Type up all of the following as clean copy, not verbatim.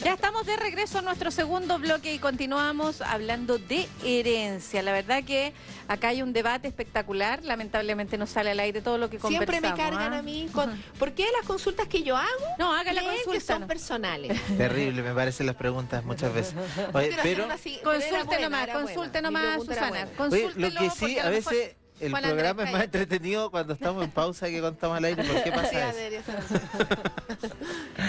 Ya estamos de regreso a nuestro segundo bloque y continuamos hablando de herencia. La verdad que acá hay un debate espectacular. Lamentablemente no sale al aire todo lo que conversamos. Siempre me cargan a mí con... ¿Por qué las consultas que yo hago? No, haga la creen consulta. que son personales. Terrible, me parecen las preguntas muchas veces. Oye, pero Consulte nomás, Susana. oye, Consúltelo lo que sí, porque a lo mejor veces el Juan Andrés programa es más cállate. entretenido cuando estamos en pausa que cuando estamos al aire. ¿Por qué pasa eso?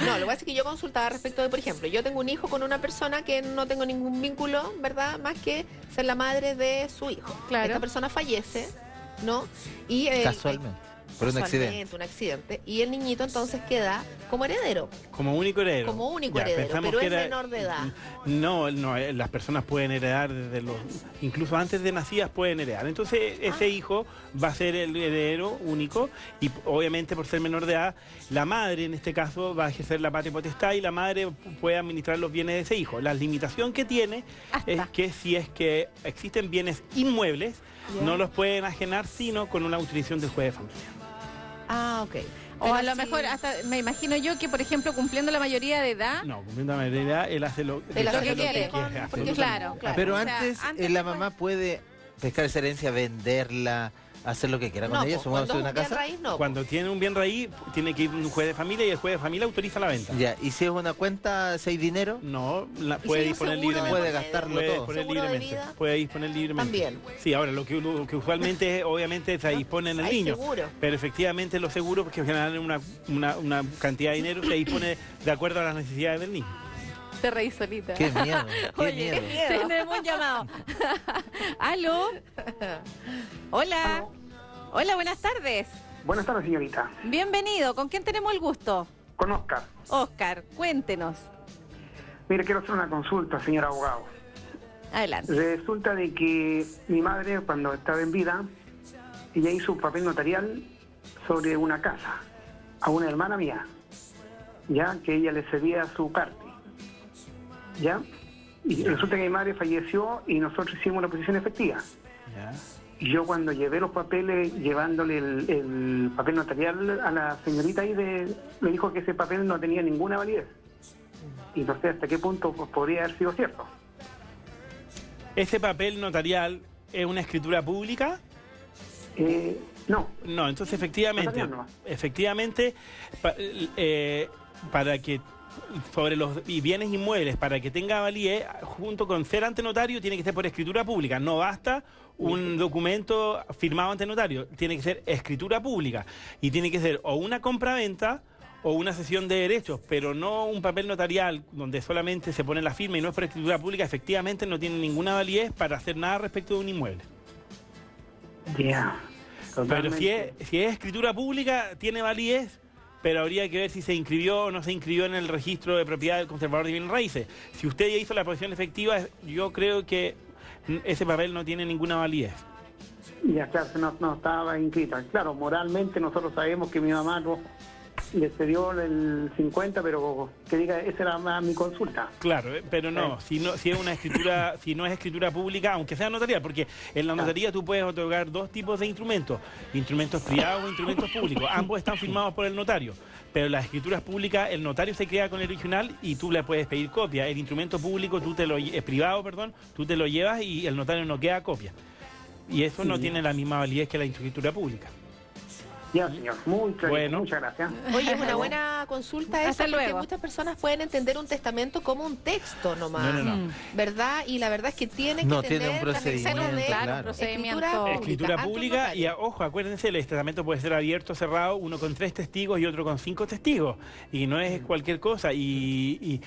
No, lo que pasa es que yo consultaba respecto de, por ejemplo, yo tengo un hijo con una persona que no tengo ningún vínculo, ¿verdad? Más que ser la madre de su hijo. Claro. Esta persona fallece, ¿no? Y Casualmente, por un accidente. un accidente. Y el niñito entonces queda como heredero. Como único heredero. Como único Ya, heredero, pensamos pero que es era- menor de edad. No, las personas pueden heredar desde los... Incluso antes de nacidas pueden heredar. Entonces ese hijo va a ser el heredero único y obviamente por ser menor de edad, la madre en este caso va a ejercer la patria potestad y la madre puede administrar los bienes de ese hijo. La limitación que tiene es que si es que existen bienes inmuebles, no los pueden enajenar sino con una autorización del juez de familia. Ah, ok. O Pero a lo si- mejor, hasta me imagino yo que, por ejemplo, cumpliendo la mayoría de edad, No, cumpliendo la mayoría de edad, él hace lo, Él hace lo que quiere, porque absolutamente. claro. Pero O sea, antes, antes la después- mamá puede pescar esa herencia, venderla, hacer lo que quiera con No, ella, po, supongamos cuando una es un bien casa. raíz, no. Cuando tiene un bien raíz, tiene que ir un juez de familia y el juez de familia autoriza la venta. Ya, y si es una cuenta, si hay dinero, No, la ¿Y puede si hay un disponer seguro libremente. puede gastarlo Puede todo. disponer ¿Seguro de libremente. vida? Puede disponer libremente. También. Sí, ahora lo que usualmente, obviamente, se dispone en el Hay niño. seguro. Pero efectivamente los seguros, porque generan una cantidad de dinero, se dispone de acuerdo a las necesidades del niño. te reí solita. qué miedo, qué Oye, miedo. tenemos un llamado. ¿Aló? Hola. Hola, buenas tardes. Buenas tardes, señorita. Bienvenido. ¿Con quién tenemos el gusto? Con Oscar. Oscar, cuéntenos. Mire, quiero hacer una consulta, señor abogado. Adelante. Resulta de que mi madre, cuando estaba en vida, ella hizo un papel notarial sobre una casa a una hermana mía, ya que ella le cedía su parte, ya. Y resulta que mi madre falleció y nosotros hicimos una posición efectiva. ¿Ya? Y yo cuando llevé los papeles, llevándole el papel notarial a la señorita ahí, me dijo que ese papel no tenía ninguna validez. Y no sé hasta qué punto podría haber sido cierto. ¿Ese papel notarial es una escritura pública? No. No, entonces efectivamente, Notarial para que sobre los bienes inmuebles, para que tenga validez, junto con ser ante notario, tiene que ser por escritura pública. No basta un documento firmado ante notario, tiene que ser escritura pública. Y tiene que ser o una compraventa o una cesión de derechos, pero no un papel notarial donde solamente se pone la firma y no es por escritura pública. Efectivamente no tiene ninguna validez para hacer nada respecto de un inmueble. Ya. Pero si es escritura pública, tiene validez, pero habría que ver si se inscribió o no se inscribió en el registro de propiedad del conservador de bienes raíces. Si usted ya hizo la posición efectiva, yo creo que ese papel no tiene ninguna validez. Ya, claro, no estaba inscrita. Claro, moralmente nosotros sabemos que mi mamá le cedió el 50, pero que diga, esa era más mi consulta. Claro, pero no, si es una escritura, si no es escritura pública, aunque sea notarial, porque en la notaría tú puedes otorgar dos tipos de instrumentos privados o instrumentos públicos. Ambos están firmados por el notario, pero las escrituras públicas, el notario se queda con el original y tú le puedes pedir copia. El instrumento público, privado, tú te lo llevas y el notario no queda copia. Y eso no tiene la misma validez que la escritura pública. Ya, señor. Bueno. Muchas gracias. Oye, es una buena consulta esa, Hasta porque luego. muchas personas pueden entender un testamento como un texto nomás. No. ¿Verdad? Y la verdad es que tiene que No tener tiene un procedimiento, las reglas de claro. Procedimiento. Escritura ante un pública y, notario. ojo, acuérdense, el testamento puede ser abierto, cerrado, uno con 3 testigos y otro con 5 testigos. Y no es cualquier cosa. Y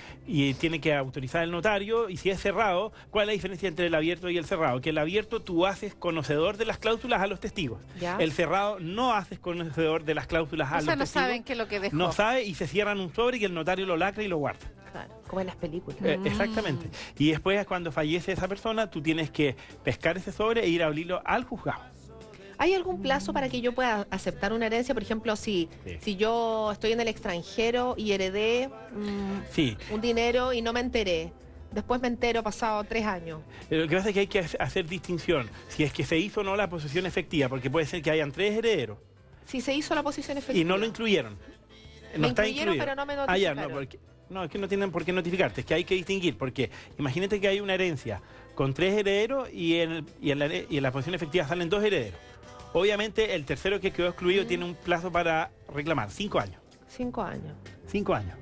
tiene que autorizar el notario. Y si es cerrado, ¿cuál es la diferencia entre el abierto y el cerrado? Que el abierto tú haces conocedor de las cláusulas a los testigos. Ya. El cerrado no haces conocedor de las cláusulas a O sea, los no testigos. saben qué es lo que dejó. No sabe y se cierran un sobre y el notario lo lacra y lo guarda. Claro, como en las películas. Exactamente. Y después, cuando fallece esa persona, tú tienes que pescar ese sobre e ir a abrirlo al juzgado. ¿Hay algún plazo para que yo pueda aceptar una herencia? Por ejemplo, si yo estoy en el extranjero y heredé Sí. un dinero y no me enteré. Después me entero pasado 3 años. Lo que pasa es que hay que hacer distinción. Si es que se hizo o no la posesión efectiva, porque puede ser que hayan 3 herederos Si se hizo la posición efectiva. y no lo incluyeron. Me incluyeron, pero no me Ah, ya, no, notificaron. porque No, es que no tienen por qué notificarte, es que hay que distinguir, porque imagínate que hay una herencia con 3 herederos y en la posición efectiva salen 2 herederos. Obviamente el tercero que quedó excluido tiene un plazo para reclamar, 5 años. 5 años. 5 años.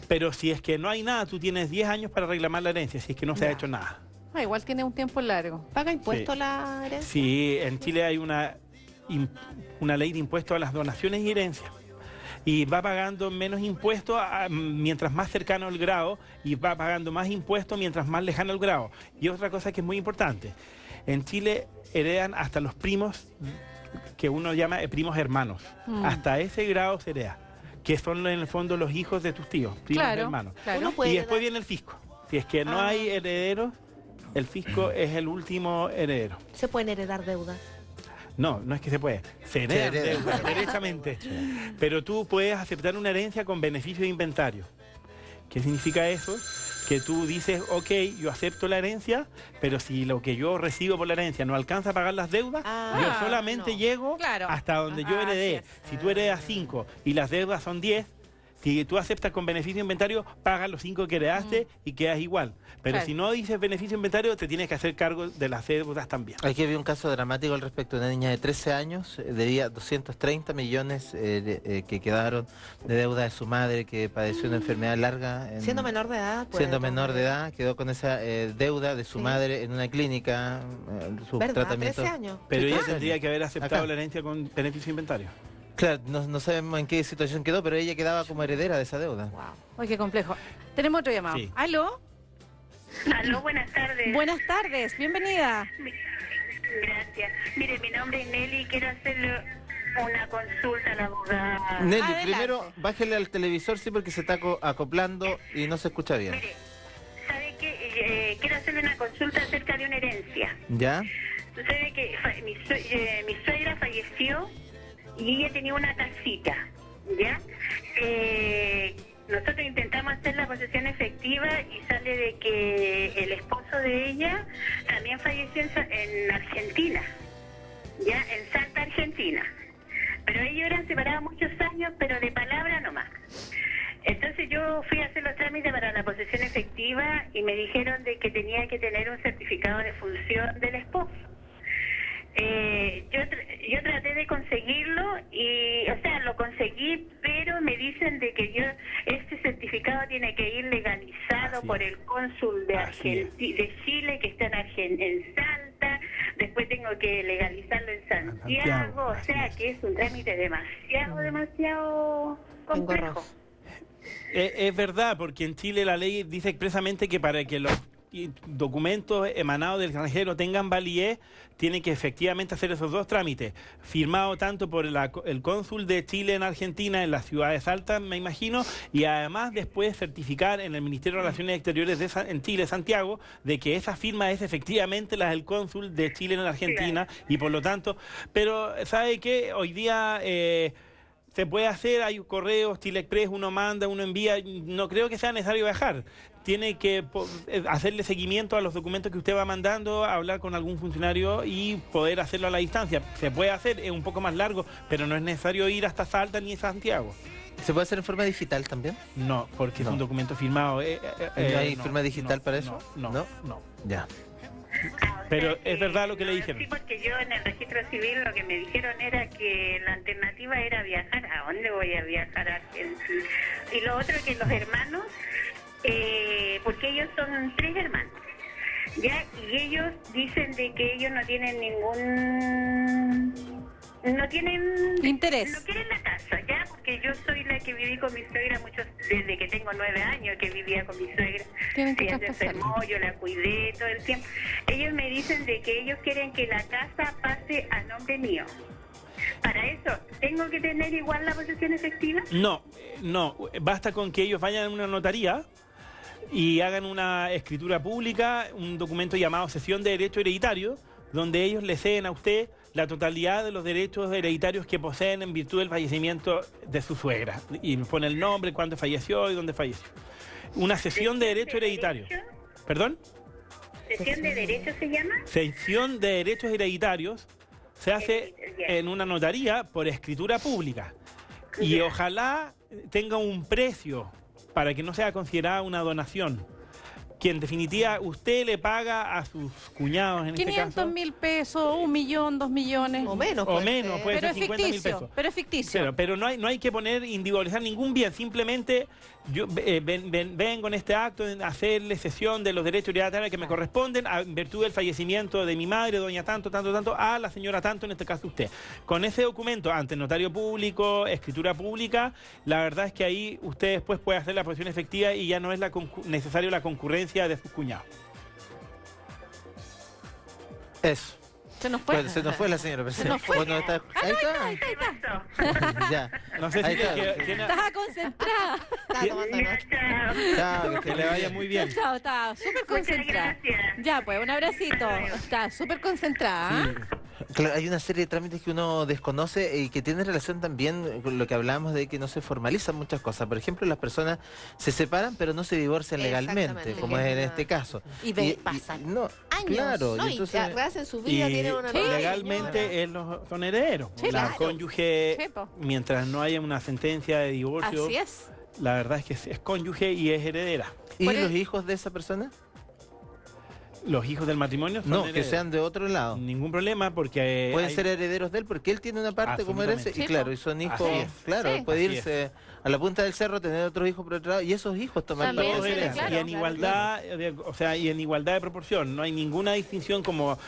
Pero si es que no hay nada, tú tienes 10 años para reclamar la herencia, si es que no se ha hecho nada. Igual tiene un tiempo largo. ¿Paga impuestos Sí. la herencia? Sí, en Chile hay una ley de impuestos a las donaciones y herencias. Y va pagando menos impuestos mientras más cercano el grado y va pagando más impuestos mientras más lejano el grado. Y otra cosa que es muy importante, en Chile heredan hasta los primos que uno llama primos hermanos. Hasta ese grado se hereda, que son en el fondo los hijos de tus tíos, primos Claro, hermanos. claro. Uno puede Y después heredar. viene el fisco. Si es que no hay herederos, el fisco es el último heredero. ¿Se pueden heredar deudas? No, no es que se puede. Se hereda Se hereda. deuda, derechamente. Pero tú puedes aceptar una herencia con beneficio de inventario. ¿Qué significa eso? Que tú dices, ok, yo acepto la herencia, pero si lo que yo recibo por la herencia no alcanza a pagar las deudas, yo solamente no. llego Claro. hasta donde yo Así heredé. es. Si tú heredas 5 y las deudas son 10, si tú aceptas con beneficio de inventario, pagas los 5 que heredaste y quedas igual. Pero Claro. si no dices beneficio de inventario, te tienes que hacer cargo de las deudas también. Aquí había un caso dramático al respecto. Una niña de 13 años debía 230 millones que quedaron de deuda de su madre que padeció una enfermedad larga. Siendo menor de edad. puede Siendo menor de tomar- edad, quedó con esa deuda de su Sí. madre en una clínica, su ¿Verdad? tratamiento. 13 años. Pero Sí, ella claro. tendría que haber aceptado Acá. la herencia con beneficio de inventario. Claro, no sabemos en qué situación quedó, pero ella quedaba como heredera de esa deuda. Oye, qué complejo. Tenemos otro llamado. Sí. ¿Aló? Aló, buenas tardes. Buenas tardes, bienvenida. Gracias. Mire, mi nombre es Nelly y quiero hacerle una consulta a la abogada. Nelly, Adelante. primero bájele al televisor, sí, porque se está acoplando y no se escucha bien. Mire, ¿sabe qué? Quiero hacerle una consulta acerca de una herencia. ¿Ya? Sucede que mi suegra falleció y ella tenía una casita, ¿ya? Nosotros intentamos hacer la posesión efectiva y sale de que el esposo de ella también falleció en Argentina, ¿ya? En Salta, Argentina. Pero ellos eran separados muchos años, pero de palabra nomás. Entonces yo fui a hacer los trámites para la posesión efectiva y me dijeron de que tenía que tener un certificado de función del esposo. Yo traté de conseguirlo y, o sea, lo conseguí, pero me dicen de que este certificado tiene que ir legalizado Así por es. el cónsul de Así es. de Chile, que está en Salta, después tengo que legalizarlo en Santiago, Santiago, o sea así que es un trámite demasiado complejo. Engorroso. Es verdad, porque en Chile la ley dice expresamente que para que los documentos emanados del extranjero tengan validez, tiene que efectivamente hacer esos 2 trámites, firmado tanto por el cónsul de Chile en Argentina, en la ciudad de Salta, me imagino, y además después certificar en el Ministerio de Relaciones Exteriores en Chile, Santiago, de que esa firma es efectivamente la del cónsul de Chile en Argentina, y por lo tanto, pero ¿sabe qué? Hoy día se puede hacer, hay correos, Chile Express, uno manda, uno envía, no creo que sea necesario viajar. Tiene que hacerle seguimiento a los documentos que usted va mandando, hablar con algún funcionario y poder hacerlo a la distancia. Se puede hacer, es un poco más largo, pero no es necesario ir hasta Salta ni Santiago. ¿Se puede hacer en forma digital también? No, porque es No. un documento firmado. ¿No hay firma digital para eso? No, ¿No? no. Ya. Pero es verdad lo que le dijeron. Sí, porque yo en el registro civil lo que me dijeron era que la alternativa era viajar. ¿A dónde voy a viajar? A Argentina. Y lo otro que los hermanos, porque ellos son 3 hermanos, ¿ya? Y ellos dicen de que ellos no tienen no tienen Interés. no quieren la casa, ¿ya? Porque yo soy la que viví con mi suegra desde que tengo 9 años que vivía con mi suegra. Tienen que Ella se traspasarlo. enfermó, yo la cuidé todo el tiempo. Ellos me dicen de que ellos quieren que la casa pase a nombre mío. Para eso, ¿tengo que tener igual la posesión efectiva? No, basta con que ellos vayan a una notaría y hagan una escritura pública, un documento llamado cesión de derecho hereditario, donde ellos le ceden a usted la totalidad de los derechos hereditarios que poseen en virtud del fallecimiento de su suegra. Y pone el nombre, cuándo falleció y dónde falleció. Una cesión de derecho hereditario. ¿Perdón? ¿Sesión de derecho se llama? Cesión de derechos hereditarios se hace en una notaría por escritura pública. Y ojalá tenga un precio para que no sea considerada una donación. Que en definitiva usted le paga a sus cuñados, en este 500 caso. mil pesos, 1 millón, 2 millones. O menos. O puede menos, ser. puede Pero ser es 50.000 ficticio, pesos. pero es ficticio. Pero no hay que individualizar ningún bien, simplemente yo vengo en este acto de hacerle cesión de los derechos hereditarios que me corresponden en virtud del fallecimiento de mi madre, doña tanto, a la señora tanto, en este caso usted. Con ese documento ante notario público, escritura pública, la verdad es que ahí usted después puede hacer la posición efectiva y ya no es necesario la concurrencia de sus cuñados. Se Eso. nos fue. Bueno, se nos fue la señora presidenta. nos fue. Bueno, ahí está. Ya. No sé si Ahí está. Estaba concentrada. Estaba tomando Ya, nota. chao. Chao, que le vaya muy bien. Chao, está súper concentrada. gracias. Ya, pues, un abracito. Está súper concentrada. ¿Ah? Claro, hay una serie de trámites que uno desconoce y que tienen relación también con lo que hablamos de que no se formalizan muchas cosas. Por ejemplo, las personas se separan pero no se divorcian legalmente, Exactamente. como es en este caso. Y pasan no, Años. claro, No, y y entonces, hacen su Y vida, tienen una nueva legalmente son herederos. Sí, La claro. cónyuge, Sí, po. mientras no haya una sentencia de divorcio, Así es. la verdad es que es cónyuge y es heredera. ¿y Por los el- hijos de esa persona? Los hijos del matrimonio son No, que herederos. sean de otro lado. Ningún problema porque Pueden hay- ser herederos de él porque él tiene una parte como herencia Absolutamente. y Sí, claro, po. y son hijos, Así es. claro, Sí. él puede Así irse a la punta del cerro, tener otros hijos por otro lado y esos hijos tomar También, parte todos de sí, la heredan. herencia. claro, y en igualdad, y en igualdad de proporción. No hay ninguna distinción como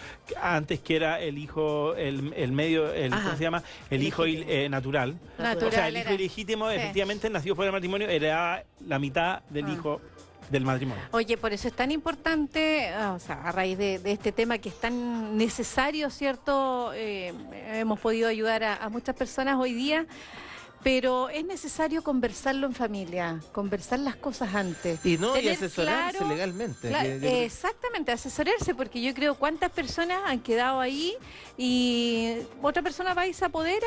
antes que era el hijo, el medio, Ajá. ¿cómo se llama? El hijo natural. Natural O sea, el hijo era. ilegítimo, Sí. efectivamente, nacido fuera del matrimonio, heredaba la mitad del Ah. hijo del matrimonio. Oye, por eso es tan importante, o sea, a raíz de este tema que es tan necesario, ¿cierto? Hemos podido ayudar a muchas personas hoy día, pero es necesario conversarlo en familia, conversar las cosas antes. Y no, y Tener asesorarse claro- legalmente. Claro, que yo creo- exactamente, asesorarse, porque yo creo cuántas personas han quedado ahí y otra persona va y se apodera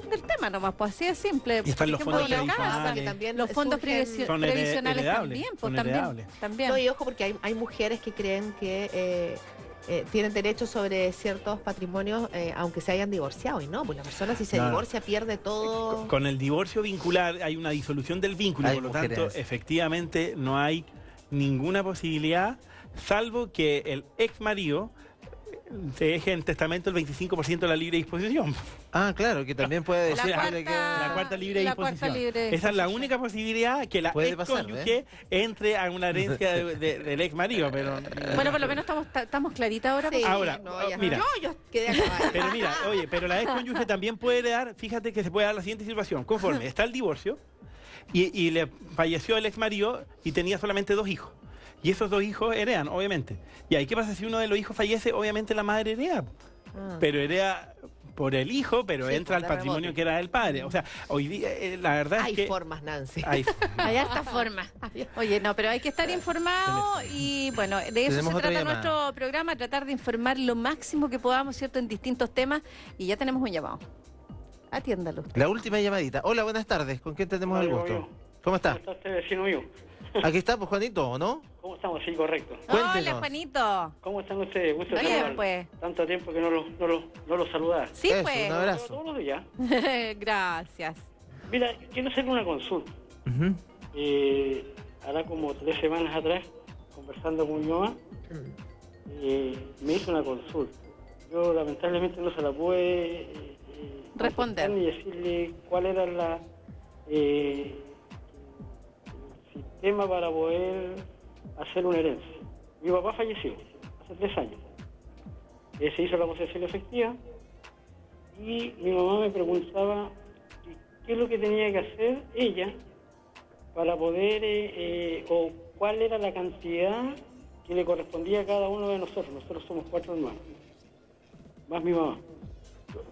del tema nomás, pues así es simple. Y están Por los ejemplo, fondos la previsionales. casa, que también los fondos surgen- Son previsionales heredables, también, pues son también, heredables. también. No, y ojo porque hay mujeres que creen que tienen derecho sobre ciertos patrimonios aunque se hayan divorciado y no, pues la persona si se No. divorcia pierde todo. Con el divorcio vincular hay una disolución del vínculo, Hay por lo mujeres tanto, así. efectivamente no hay ninguna posibilidad, salvo que el ex marido se deje en testamento el 25% de la libre disposición. Ah, claro, que también puede La decirle que... La cuarta libre La cuarta disposición. libre Esa es la disposición. única posibilidad que la Puede ex pasar, cónyuge entre a una herencia del ex marido, pero Bueno, por lo menos estamos claritas ahora. Sí, Ahora, no, ya- mira. yo quedé acabada. pero mira, oye, pero la ex cónyuge también puede heredar, fíjate que se puede dar la siguiente situación, conforme está el divorcio y le falleció el ex marido y tenía solamente 2 hijos. Y esos 2 hijos heredan, obviamente. Y ahí, ¿qué pasa si uno de los hijos fallece? Obviamente la madre hereda. Ah. Pero hereda por el hijo, pero Sí, entra al por de patrimonio rebote. que era del padre. O sea, hoy día la verdad Hay es que... formas, Nancy. Hay Hay harta forma. Oye, no, pero hay que estar informado y bueno, de eso Tenemos se otra trata llamada. nuestro programa, tratar de informar lo máximo que podamos, ¿cierto?, en distintos temas y ya tenemos un llamado. Atiéndalo. La última llamadita. Hola, buenas tardes. ¿Con quién tenemos el Hola, gusto? yo. ¿Cómo está? ¿Cómo está usted, vecino mío? Aquí está, pues Juanito, ¿o no? ¿Cómo estamos? Sí, correcto. Hola, Cuéntenos. Juanito. ¿Cómo están ustedes? Gusto de Bien, saludarlos. pues. Tanto tiempo que no los saludaba. Sí, Eso, pues. un abrazo. Todos los días. Gracias. Mira, quiero hacer una consulta. Ujú. Hará como 3 semanas atrás, conversando con mi mamá, me hizo una consulta. Yo lamentablemente no se la pude Responder. contestar ni decirle cuál era el sistema para poder hacer una herencia. Mi papá falleció hace 3 años. Se hizo la posesión efectiva y mi mamá me preguntaba qué es lo que tenía que hacer ella para poder, o cuál era la cantidad que le correspondía a cada uno de nosotros. Nosotros somos 4 hermanos, más mi mamá.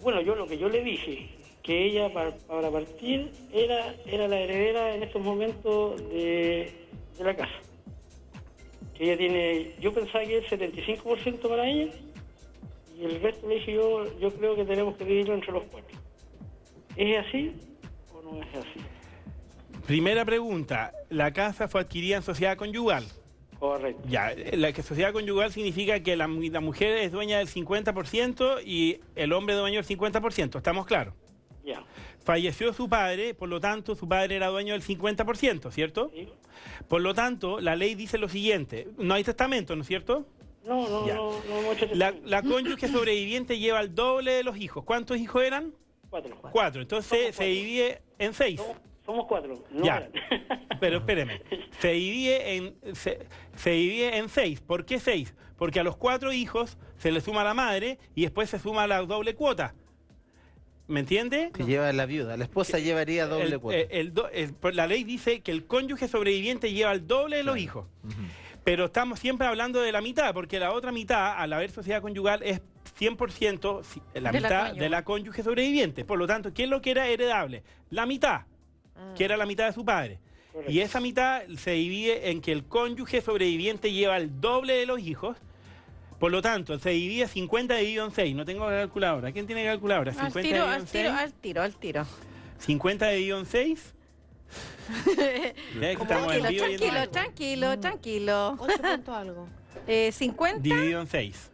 Bueno, yo lo que yo le dije, que ella para partir era la heredera en estos momentos de la casa. Que ella tiene, yo pensaba que el 75% para ella, y el resto le dije yo creo que tenemos que dividirlo entre los 4. ¿Es así o no es así? Primera pregunta, ¿la casa fue adquirida en sociedad conyugal? Correcto. Ya, la que sociedad conyugal significa que la mujer es dueña del 50% y el hombre es dueño del 50%, ¿estamos claros? Ya. Falleció su padre, por lo tanto, su padre era dueño del 50%, ¿cierto? Sí. Por lo tanto, la ley dice lo siguiente. No hay testamento, ¿no es cierto? No Ya. mucho La cónyuge sobreviviente lleva el doble de los hijos. ¿Cuántos hijos eran? 4. 4. Entonces Somos se 4. divide en 6. Somos 4. No Ya. eran. Pero espéreme. Se divide en 6. ¿Por qué 6? Porque a los 4 hijos se le suma la madre y después se suma la doble cuota. ¿Me entiende? Que lleva la viuda. La esposa llevaría doble cuota. La ley dice que el cónyuge sobreviviente lleva el doble de los hijos. Pero estamos siempre hablando de la mitad, porque la otra mitad, al haber sociedad conyugal, es 100% la De la mitad cónyuge. de la cónyuge sobreviviente. Por lo tanto, ¿qué es lo que era heredable? La mitad, que era la mitad de su padre. Correcto. Y esa mitad se divide en que el cónyuge sobreviviente lleva el doble de los hijos. Por lo tanto, se divide 50 dividido en 6. No tengo calculadora. ¿Quién tiene calculadora? 50 dividido en 6. Al tiro. 50 dividido en 6. Estamos en vivo y en directo. Tranquilo. 8 punto algo. 50 Dividido en 6.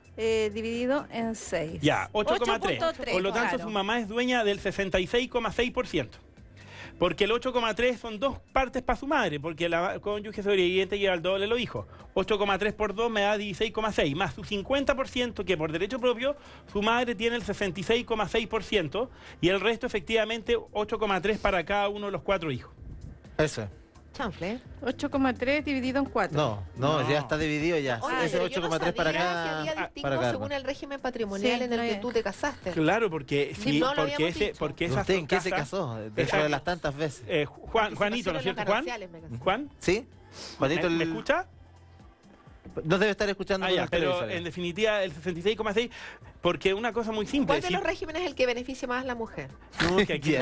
dividido en 6. Ya, 8,3. 8,3, Por lo tanto, claro. su mamá es dueña del 66,6%. Porque el 8,3 son 2 partes para su madre, porque la cónyuge sobreviviente lleva el doble de los hijos. 8,3 por 2 me da 16,6, más su 50%, que por derecho propio, su madre tiene el 66,6%, y el resto, efectivamente, 8,3 para cada uno de los 4 hijos. Eso. Chanfle. 8,3 dividido en 4. No, ya está dividido ya. Oye, Ese pero yo no 8,3 para sabía que cada. había distingo Para cada según hermano. el régimen patrimonial Sí, en el no que es. tú te casaste. Claro, porque, Sí, no lo porque, habíamos dicho. porque esas ¿Usted en qué se casas- casó? Dentro Exacto. de las tantas veces. Juanito, ¿no es cierto, Juan? Gananciales me casé. ¿Juan? ¿Sí? Juanito, ¿Me escucha? No debe estar escuchando Ah, por ya, el pero televisor. en definitiva el 66,6, porque una cosa muy simple. ¿Cuál de los regímenes es el que beneficia más a la mujer? No, que aquí-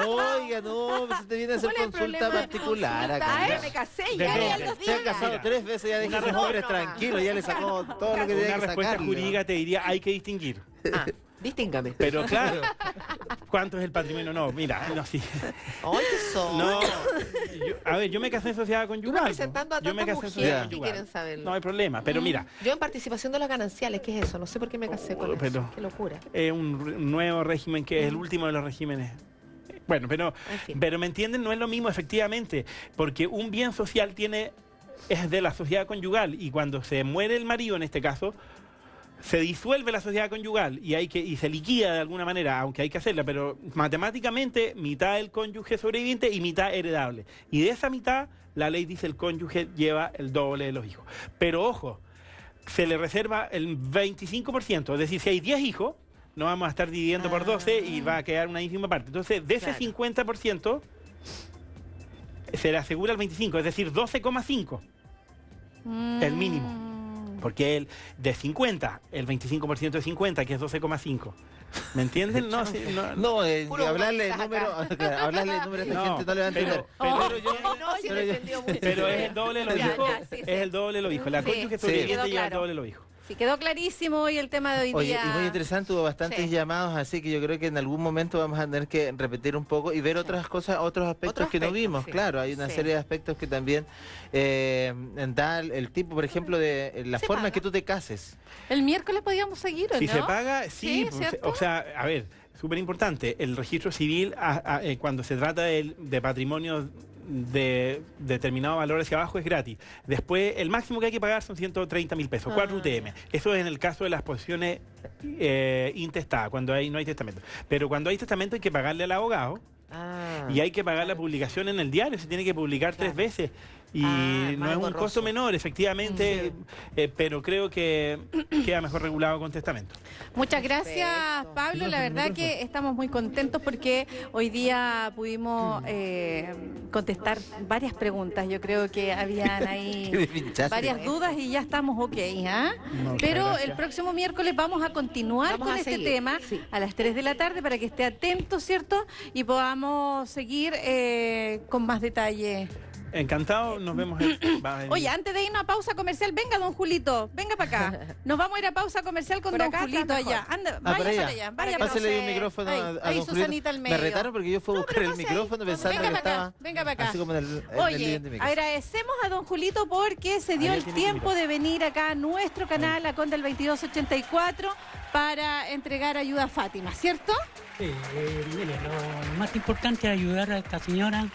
Oiga, no, pues usted viene a hacer ¿Cuál es el consulta problema de particular consulta? acá. Ay, me casé Depende. ya, ya Se los Se ha días. casado 3 veces, ya deja a esos No, hombres no. tranquilos, ya le sacó todo lo que tenía Una que respuesta sacarle. jurídica te diría hay que distinguir. Ah, distíngame. Pero claro, ¿cuánto es el patrimonio? No, mira, no, sí. Ay, qué son. No, a ver, yo me casé en sociedad conyugal. Representando a Yo me tantas casé en mujeres sociedad que conyugal. quieren saberlo. No hay problema, pero mira, Yo en participación de los gananciales, ¿qué es eso? No sé por qué me casé con Pero- eso. Qué locura. es un nuevo régimen que es el último de los regímenes. Bueno, En fin. pero me entienden, no es lo mismo efectivamente, porque un bien social es de la sociedad conyugal y cuando se muere el marido en este caso, se disuelve la sociedad conyugal y se liquida de alguna manera, aunque hay que hacerla, pero matemáticamente mitad del cónyuge sobreviviente y mitad heredable. Y de esa mitad, la ley dice el cónyuge lleva el doble de los hijos. Pero ojo, se le reserva el 25%, es decir, si hay 10 hijos, no vamos a estar dividiendo por 12 y va a quedar una ínfima parte. Entonces, de ese Claro. 50%, se le asegura el 25%, es decir, 12,5%. El mínimo. Porque de 50, el 25% de 50, que es 12,5. ¿Me entienden? No, sí, no. No, Puro hablarle el humanista número, claro, hablarle el número a esta No, gente no le va a entender. pero yo- No, sí pero lo yo- entendió mucho. Pero es el doble de los Ya, hijos. ya, sí, sí. Es el doble de los hijos. La Sí, cónyuge sí. sobreviviente Quedó lleva el claro. doble de los hijos. Sí, quedó clarísimo hoy el tema de hoy Oye, día. y muy interesante, hubo bastantes Sí. llamados, así que yo creo que en algún momento vamos a tener que repetir un poco y ver otras cosas, otros aspectos Otro que no aspecto, vimos. sí. Claro, hay una Sí. serie de aspectos que también da el tipo, por ejemplo, de la Se forma paga. en que tú te cases. El miércoles podíamos seguir, ¿o Si no? se paga, sí. Sí, pues, ¿cierto? o sea, a ver, súper importante. El registro civil, cuando se trata de patrimonio de determinado valor hacia abajo, es gratis. Después, el máximo que hay que pagar son 130.000 pesos, 4 UTM. Eso es en el caso de las posiciones intestadas, cuando no hay testamento. Pero cuando hay testamento hay que pagarle al abogado. Ah. Y hay que pagar la publicación en el diario, se tiene que publicar 3 veces. Y Ah, no más es un engorroso. costo menor, efectivamente, pero creo que queda mejor regulado con testamento. Muchas gracias, Perfecto. Pablo. La verdad que estamos muy contentos porque hoy día pudimos contestar varias preguntas. Yo creo que habían ahí Me pinchaste. varias dudas y ya estamos ok. ¿Ah? Muchas Pero gracias. el próximo miércoles vamos a continuar Vamos con a este seguir, tema sí. a las 3 de la tarde para que esté atento, ¿cierto? Y podamos seguir con más detalle. Encantado, nos vemos. Oye, antes de irnos a pausa comercial, venga, don Julito, venga para acá. Nos vamos a ir a pausa comercial con Por don acá Julito está mejor. allá. Anda, Ah, vaya para para allá. allá, vaya Pásale para el micrófono Ahí, a ahí don Julito. Susanita al medio. Me retaron porque yo fui a No, buscar pero el pase ahí. micrófono pensando Venga que para estaba acá, venga para acá. así como en el Oye, living de mi casa. agradecemos a don Julito porque se dio Ahí el tiene que tiempo de venir acá a nuestro canal, a Conda el 2284. para entregar ayuda a Fátima, ¿cierto? Sí, mire, lo más importante es ayudar a esta señora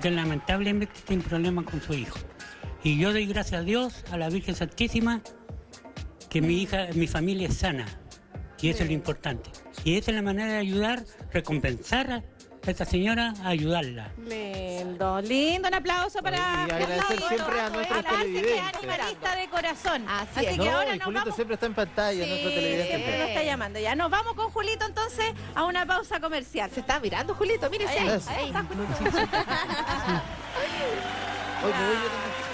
que lamentablemente tiene problemas con su hijo. Y yo doy gracias a Dios, a la Virgen Santísima, que mi familia es sana. Y eso es lo importante. Y esa es la manera de ayudar, recompensar a esta señora, a ayudarla. Lindo, lindo. Un aplauso para Y agradecer siempre a nuestros que es televidentes. animalista de corazón. Así es. que No, ahora y nos Julito vamos. siempre está en pantalla, Sí, nuestro televidente. siempre nos está llamando. Ya nos vamos con Julito entonces a una pausa comercial. Se está mirando, Julito, mire, sí. Ahí Eso. está Julito. Oye, me voy yo también.